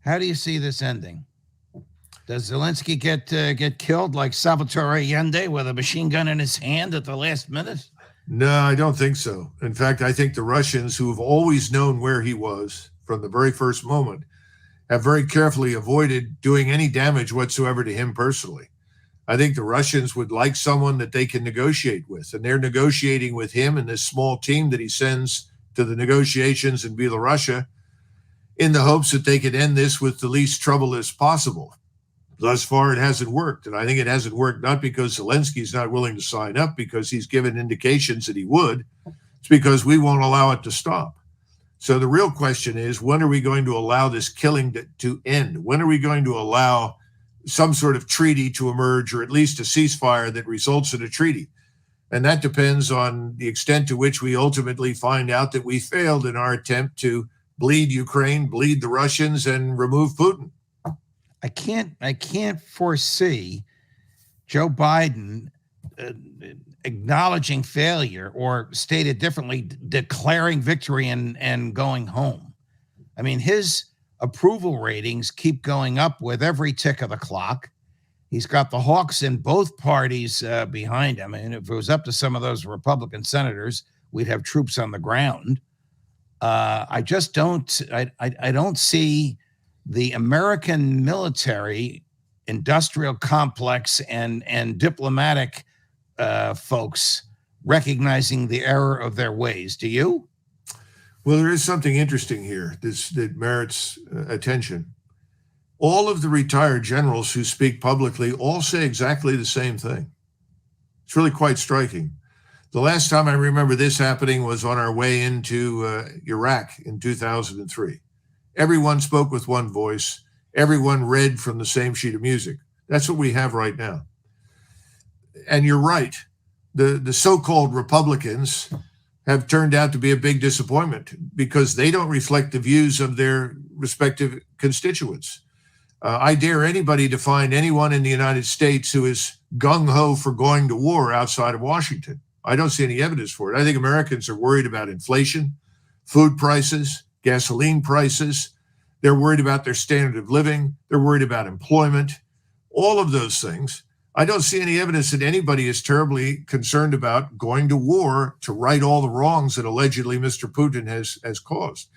How do you see this ending? Does Zelensky get killed like Salvatore Allende with a machine gun in his hand at the last minute? No, I don't think so. In fact, I think the Russians, who have always known where he was from the very first moment, have very carefully avoided doing any damage whatsoever to him personally. I think the Russians would like someone that they can negotiate with, and they're negotiating with him and this small team that he sends to the negotiations in Belarusia in the hopes that they could end this with the least trouble as possible. Thus far, it hasn't worked. And I think it hasn't worked not because Zelensky's not willing to sign up, because he's given indications that he would. It's because we won't allow it to stop. So the real question is, when are we going to allow this killing to end? When are we going to allow some sort of treaty to emerge, or at least a ceasefire that results in a treaty? And that depends on the extent to which we ultimately find out that we failed in our attempt to bleed Ukraine, bleed the Russians, and remove Putin. I can't foresee Joe Biden acknowledging failure, or stated differently, declaring victory and going home. I mean, his approval ratings keep going up with every tick of the clock. He's got the hawks in both parties behind him. And if it was up to some of those Republican senators, we'd have troops on the ground. I just don't. I don't see the American military, industrial complex, and diplomatic folks recognizing the error of their ways. Do you? Well, there is something interesting here that merits attention. All of the retired generals who speak publicly all say exactly the same thing. It's really quite striking. The last time I remember this happening was on our way into Iraq in 2003. Everyone spoke with one voice. Everyone read from the same sheet of music. That's what we have right now. And you're right. The so-called Republicans have turned out to be a big disappointment because they don't reflect the views of their respective constituents. I dare anybody to find anyone in the United States who is gung-ho for going to war outside of Washington. I don't see any evidence for it. I think Americans are worried about inflation, food prices, gasoline prices. They're worried about their standard of living. They're worried about employment, all of those things. I don't see any evidence that anybody is terribly concerned about going to war to right all the wrongs that allegedly Mr. Putin has caused.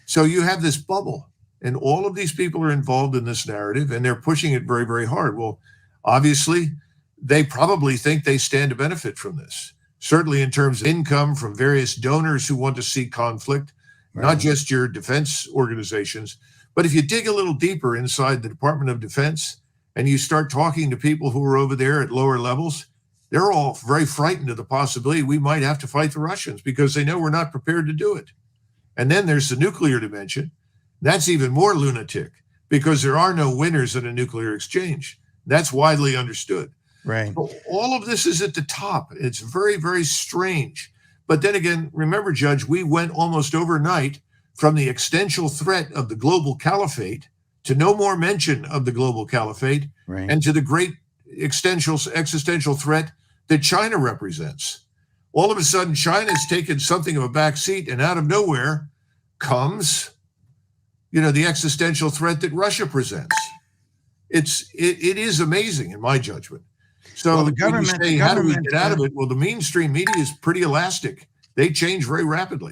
So you have this bubble, and all of these people are involved in this narrative, and they're pushing it very, very hard. Well, obviously, they probably think they stand to benefit from this, certainly in terms of income from various donors who want to see conflict, right. Not just your defense organizations. But if you dig a little deeper inside the Department of Defense and you start talking to people who are over there at lower levels, they're all very frightened of the possibility we might have to fight the Russians because they know we're not prepared to do it. And then there's the nuclear dimension. That's even more lunatic because there are no winners in a nuclear exchange. That's widely understood. Right. So all of this is at the top. It's very, very strange. But then again, remember, Judge, we went almost overnight from the existential threat of the global caliphate to no more mention of the global caliphate, right, and to the great existential threat that China represents. All of a sudden, China's taken something of a back seat, and out of nowhere comes, the existential threat that Russia presents. It is amazing in my judgment. So well, the government, how do we get out of it? Well, the mainstream media is pretty elastic. They change very rapidly.